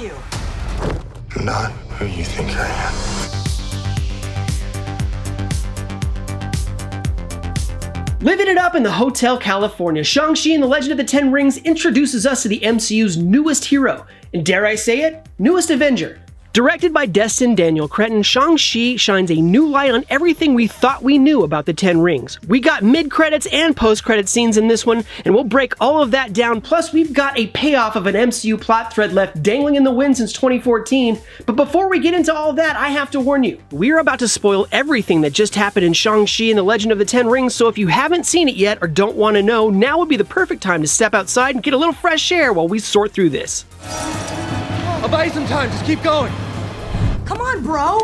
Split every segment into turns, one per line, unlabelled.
you?
Not who you think I am.
Living it up in the Hotel California, Shang-Chi and the Legend of the Ten Rings introduces us to the MCU's newest hero, and dare I say it, newest Avenger. Directed by Destin Daniel Cretton, Shang-Chi shines a new light on everything we thought we knew about the Ten Rings. We got mid-credits and post-credit scenes in this one, and we'll break all of that down, plus we've got a payoff of an MCU plot thread left dangling in the wind since 2014. But before we get into all that, I have to warn you, we're about to spoil everything that just happened in Shang-Chi and the Legend of the Ten Rings, so if you haven't seen it yet or don't want to know, now would be the perfect time to step outside and get a little fresh air while we sort through this.
I'll buy you some time, just keep going.
Come on, bro!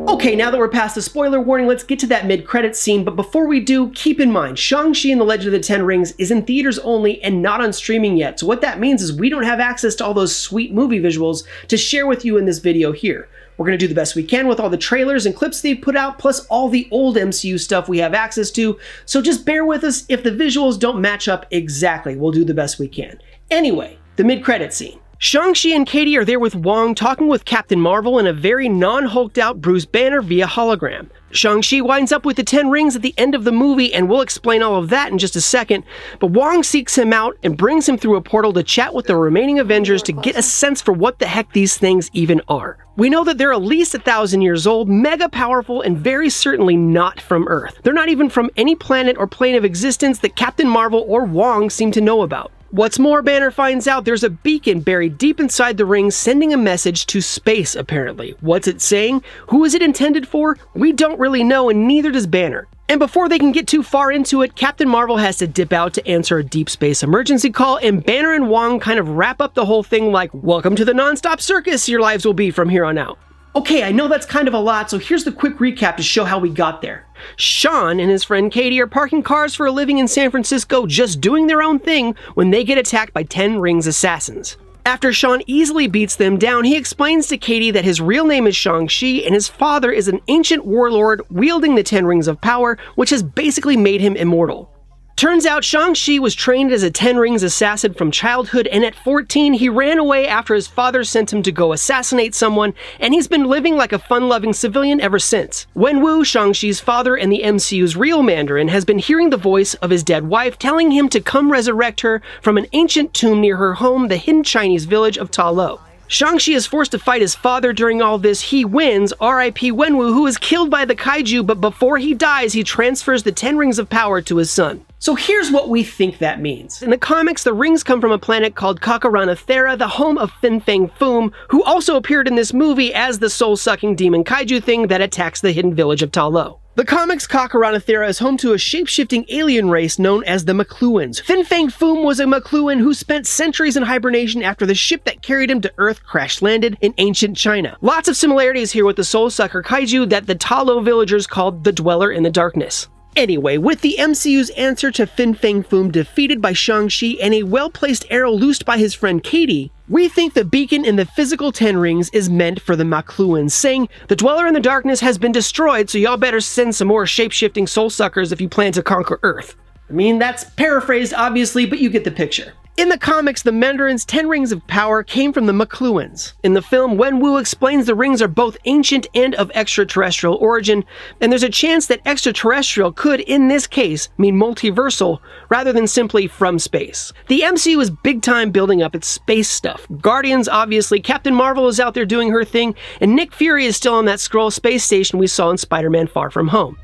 Okay, now that we're past the spoiler warning, let's get to that mid-credits scene, but before we do, keep in mind, Shang-Chi and the Legend of the Ten Rings is in theaters only and not on streaming yet, so what that means is we don't have access to all those sweet movie visuals to share with you in this video here. We're going to do the best we can with all the trailers and clips they've put out, plus all the old MCU stuff we have access to, so just bear with us if the visuals don't match up exactly. We'll do the best we can. Anyway, the mid-credits scene. Shang-Chi and Katie are there with Wong talking with Captain Marvel and a very non-hulked out Bruce Banner via hologram. Shang-Chi winds up with the Ten Rings at the end of the movie, and we'll explain all of that in just a second, but Wong seeks him out and brings him through a portal to chat with the remaining Avengers to get a sense for what the heck these things even are. We know that they're at least 1,000 years old, mega powerful, and very certainly not from Earth. They're not even from any planet or plane of existence that Captain Marvel or Wong seem to know about. What's more, Banner finds out there's a beacon buried deep inside the ring sending a message to space, apparently. What's it saying? Who is it intended for? We don't really know, and neither does Banner. And before they can get too far into it, Captain Marvel has to dip out to answer a deep space emergency call, and Banner and Wong kind of wrap up the whole thing like, welcome to the non-stop circus your lives will be from here on out. Okay, I know that's kind of a lot, so here's the quick recap to show how we got there. Sean and his friend Katie are parking cars for a living in San Francisco, just doing their own thing when they get attacked by Ten Rings assassins. After Sean easily beats them down, he explains to Katie that his real name is Shang-Chi and his father is an ancient warlord wielding the Ten Rings of Power, which has basically made him immortal. Turns out Shang-Chi was trained as a Ten Rings assassin from childhood, and at 14 he ran away after his father sent him to go assassinate someone, and he's been living like a fun-loving civilian ever since. Wenwu, Shang-Chi's father and the MCU's REAL Mandarin, has been hearing the voice of his dead wife telling him to come resurrect her from an ancient tomb near her home, the hidden Chinese village of Ta Lo. Shang-Chi is forced to fight his father during all this. He wins, R.I.P. Wenwu, who is killed by the kaiju, but before he dies, he transfers the Ten Rings of Power to his son. So here's what we think that means. In the comics, the rings come from a planet called Kakarana, the home of Fin Fang Foom, who also appeared in this movie as the soul-sucking demon kaiju thing that attacks the hidden village of Ta Lo. The comics Kakarana is home to a shape-shifting alien race known as the McLuhans. Fin Fang Foom was a McLuhan who spent centuries in hibernation after the ship that carried him to Earth crash-landed in ancient China. Lots of similarities here with the soul-sucker kaiju that the Ta Lo villagers called the Dweller in the Darkness. Anyway, with the MCU's answer to Fin Fang Foom defeated by Shang-Chi and a well-placed arrow loosed by his friend Katie, we think the beacon in the physical Ten Rings is meant for the McLuhans, saying, the Dweller in the Darkness has been destroyed, so y'all better send some more shape-shifting soul-suckers if you plan to conquer Earth. I mean, that's paraphrased, obviously, but you get the picture. In the comics, the Mandarin's Ten Rings of Power came from the McLuhans. In the film, Wenwu explains the rings are both ancient and of extraterrestrial origin, and there's a chance that extraterrestrial could, in this case, mean multiversal, rather than simply from space. The MCU is big time building up its space stuff. Guardians, obviously, Captain Marvel is out there doing her thing, and Nick Fury is still on that Skrull space station we saw in Spider-Man Far From Home.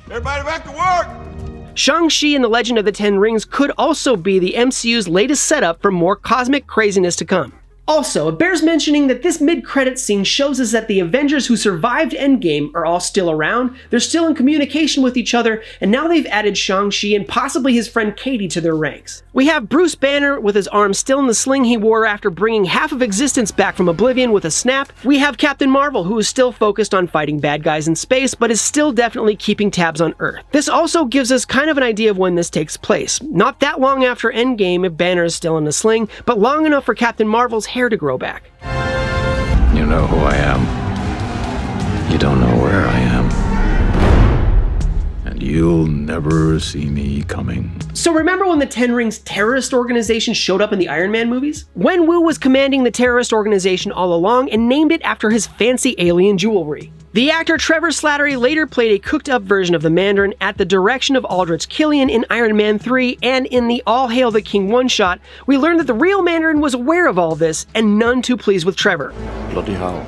Everybody back to work!
Shang-Chi and the Legend of the Ten Rings could also be the MCU's latest setup for more cosmic craziness to come. Also, it bears mentioning that this mid-credits scene shows us that the Avengers who survived Endgame are all still around, they're still in communication with each other, and now they've added Shang-Chi and possibly his friend Katie to their ranks. We have Bruce Banner with his arm still in the sling he wore after bringing half of existence back from oblivion with a snap. We have Captain Marvel, who is still focused on fighting bad guys in space, but is still definitely keeping tabs on Earth. This also gives us kind of an idea of when this takes place. Not that long after Endgame if Banner is still in the sling, but long enough for Captain Marvel's hair to grow back.
You know who I am. You don't know where I am. And you'll never see me coming.
So remember when the Ten Rings terrorist organization showed up in the Iron Man movies? Wenwu was commanding the terrorist organization all along and named it after his fancy alien jewelry. The actor Trevor Slattery later played a cooked-up version of the Mandarin at the direction of Aldrich Killian in Iron Man 3, and in the All Hail the King one-shot, we learned that the real Mandarin was aware of all this and none too pleased with Trevor.
Bloody hell.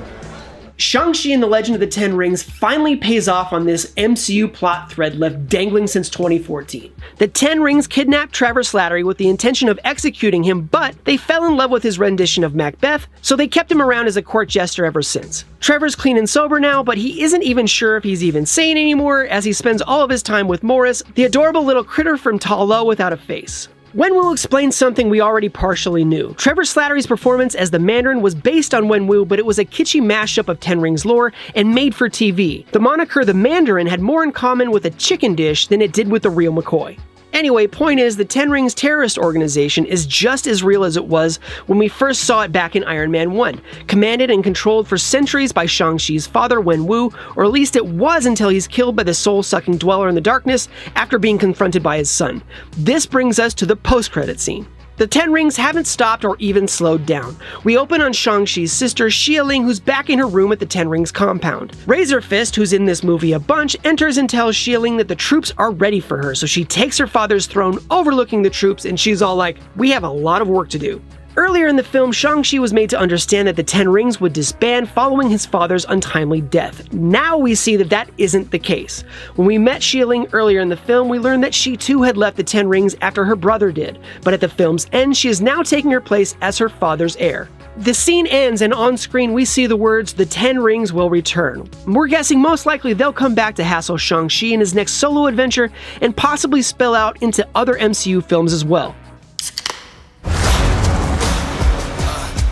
Shang-Chi and the Legend of the Ten Rings finally pays off on this MCU plot thread left dangling since 2014. The Ten Rings kidnapped Trevor Slattery with the intention of executing him, but they fell in love with his rendition of Macbeth, so they kept him around as a court jester ever since. Trevor's clean and sober now, but he isn't even sure if he's even sane anymore, as he spends all of his time with Morris, the adorable little critter from Ta Lo without a face. Wenwu explained something we already partially knew. Trevor Slattery's performance as the Mandarin was based on Wenwu, but it was a kitschy mashup of Ten Rings lore and made for TV. The moniker the Mandarin had more in common with a chicken dish than it did with the real McCoy. Anyway, point is, the Ten Rings terrorist organization is just as real as it was when we first saw it back in Iron Man 1, commanded and controlled for centuries by Shang-Chi's father, Wenwu, or at least it was until he's killed by the soul-sucking dweller in the darkness after being confronted by his son. This brings us to the post-credit scene. The Ten Rings haven't stopped or even slowed down. We open on Shang-Chi's sister, Xia-Ling, who's back in her room at the Ten Rings compound. Razor Fist, who's in this movie a bunch, enters and tells Xia-Ling that the troops are ready for her, so she takes her father's throne overlooking the troops, and she's all like, "We have a lot of work to do." Earlier in the film, Shang-Chi was made to understand that the Ten Rings would disband following his father's untimely death. Now we see that that isn't the case. When we met Xia-Ling earlier in the film, we learned that she too had left the Ten Rings after her brother did, but at the film's end, she is now taking her place as her father's heir. The scene ends, and on screen we see the words, "The Ten Rings will return." We're guessing most likely they'll come back to hassle Shang-Chi in his next solo adventure and possibly spill out into other MCU films as well.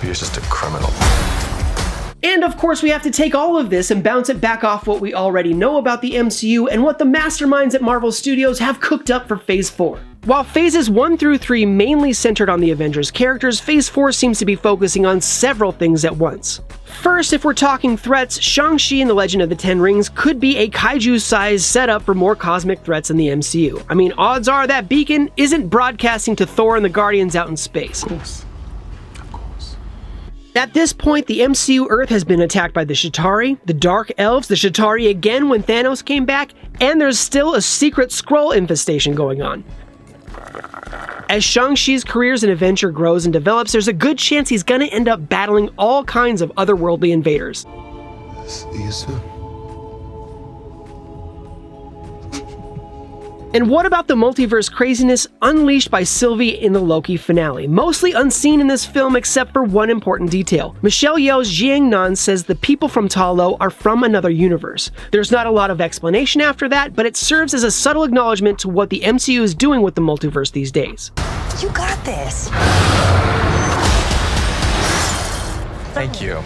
He's just a criminal.
And of course, we have to take all of this and bounce it back off what we already know about the MCU and what the masterminds at Marvel Studios have cooked up for Phase 4. While Phases 1 through 3 mainly centered on the Avengers characters, Phase 4 seems to be focusing on several things at once. First, if we're talking threats, Shang-Chi and the Legend of the Ten Rings could be a kaiju-sized setup for more cosmic threats in the MCU. I mean, odds are that beacon isn't broadcasting to Thor and the Guardians out in space. At this point, the MCU Earth has been attacked by the Chitauri, the Dark Elves, the Chitauri again when Thanos came back, and there's still a secret Skrull infestation going on. As Shang-Chi's career as an Avenger grows and develops, there's a good chance he's gonna end up battling all kinds of otherworldly invaders. And what about the multiverse craziness unleashed by Sylvie in the Loki finale? Mostly unseen in this film except for one important detail. Michelle Yeoh's Jiang Nan says the people from Ta Lo are from another universe. There's not a lot of explanation after that, but it serves as a subtle acknowledgement to what the MCU is doing with the multiverse these days.
You got this.
Thank you.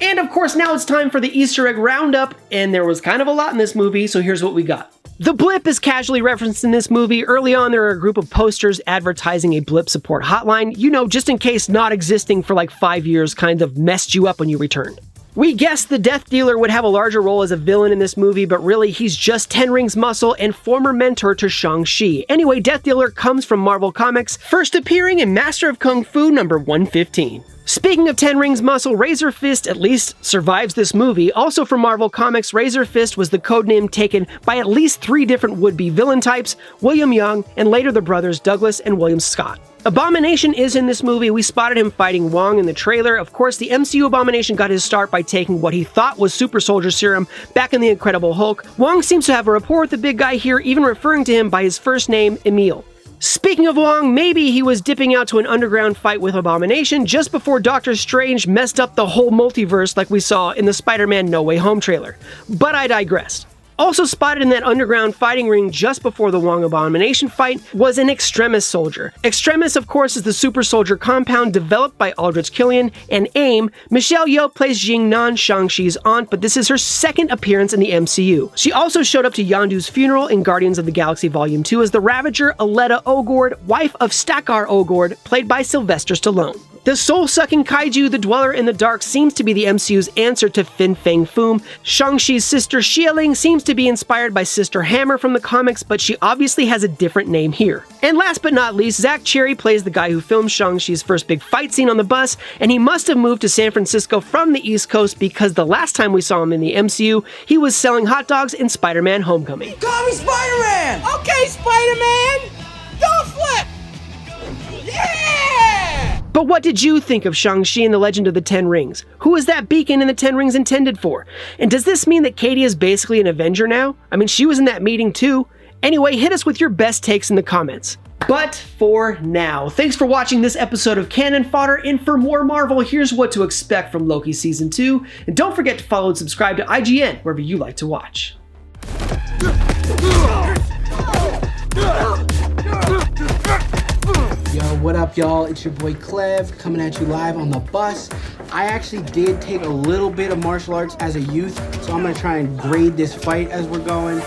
And of course, now it's time for the Easter egg roundup, and there was kind of a lot in this movie, so here's what we got. The blip is casually referenced in this movie. Early on, there are a group of posters advertising a blip support hotline, you know, just in case not existing for like 5 years kind of messed you up when you returned. We guessed the Death Dealer would have a larger role as a villain in this movie, but really he's just Ten Rings muscle and former mentor to Shang-Chi. Anyway, Death Dealer comes from Marvel Comics, first appearing in Master of Kung Fu number 115. Speaking of Ten Rings muscle, Razor Fist at least survives this movie. Also from Marvel Comics, Razor Fist was the codename taken by at least 3 different would-be villain types, William Young, and later the brothers Douglas and William Scott. Abomination is in this movie. We spotted him fighting Wong in the trailer. Of course, the MCU Abomination got his start by taking what he thought was Super Soldier Serum back in The Incredible Hulk. Wong seems to have a rapport with the big guy here, even referring to him by his first name, Emil. Speaking of Wong, maybe he was dipping out to an underground fight with Abomination just before Doctor Strange messed up the whole multiverse like we saw in the Spider-Man No Way Home trailer. But I digressed. Also spotted in that underground fighting ring just before the Wong Abomination fight was an Extremis soldier. Extremis, of course, is the super soldier compound developed by Aldrich Killian and AIM. Michelle Yeoh plays Jiang Nan, Shang-Chi's aunt, but this is her second appearance in the MCU. She also showed up to Yondu's funeral in Guardians of the Galaxy Volume 2 as the Ravager Aletta Ogord, wife of Stakar Ogord, played by Sylvester Stallone. The soul-sucking kaiju, the Dweller in the Dark, seems to be the MCU's answer to Fin Fang Foom. Shang-Chi's sister Xieling seems to be inspired by Sister Hammer from the comics, but she obviously has a different name here. And last but not least, Zach Cherry plays the guy who filmed Shang-Chi's first big fight scene on the bus, and he must have moved to San Francisco from the East Coast because the last time we saw him in the MCU, he was selling hot dogs in Spider-Man Homecoming.
Call me Spider-Man! Okay, Spider-Man! Don't flip! Yeah!
But what did you think of Shang-Chi and the Legend of the Ten Rings? Who is that beacon in the Ten Rings intended for? And does this mean that Katie is basically an Avenger now? I mean, she was in that meeting too. Anyway, hit us with your best takes in the comments. But for now, thanks for watching this episode of Canon Fodder, and for more Marvel, here's what to expect from Loki Season 2, and don't forget to follow and subscribe to IGN wherever you like to watch.
Yo, what up, y'all? It's your boy Clev coming at you live on the bus. I actually did take a little bit of martial arts as a youth, so I'm gonna try and grade this fight as we're going.